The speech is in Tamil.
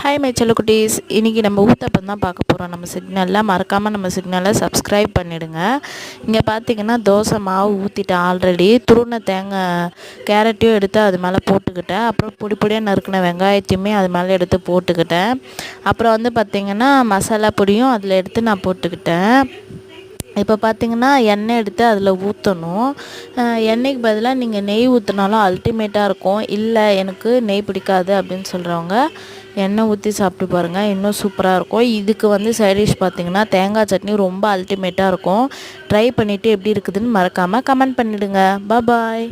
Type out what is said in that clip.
ஹாய் மை செல்ல குட்டீஸ், இன்றைக்கி நம்ம ஊத்தப்பம் தான் பார்க்க போகிறோம். நம்ம சிக்னலில் மறக்காமல் நம்ம சிக்னலை சப்ஸ்கிரைப் பண்ணிவிடுங்க. இங்கே பார்த்தீங்கன்னா தோசை மாவு ஊற்றிட்டேன். ஆல்ரெடி துருண தேங்காய் கேரட்டையும் எடுத்து அது மேலே போட்டுக்கிட்டேன். அப்புறம் பொடி பொடியாக நறுக்கின வெங்காயத்தையுமே அது மேலே எடுத்து போட்டுக்கிட்டேன். அப்புறம் வந்து பார்த்திங்கன்னா மசாலா பொடியும் அதில் எடுத்து நான் போட்டுக்கிட்டேன். இப்போ பார்த்திங்கன்னா எண்ணெய் எடுத்து அதில் ஊற்றணும். எண்ணெய்க்கு பதிலாக நீங்கள் நெய் ஊற்றினாலும் அல்டிமேட்டாக இருக்கும். இல்லை எனக்கு நெய் பிடிக்காது அப்படின்னு சொல்கிறவங்க எண்ணெய் ஊற்றி சாப்பிட்டு பாருங்கள், இன்னும் சூப்பராக இருக்கும். இதுக்கு வந்து சைட் டிஷ் பார்த்திங்கன்னா தேங்காய் சட்னி ரொம்ப அல்டிமேட்டாக இருக்கும். ட்ரை பண்ணிவிட்டு எப்படி இருக்குதுன்னு மறக்காமல் கமெண்ட் பண்ணிவிடுங்க. பாய்.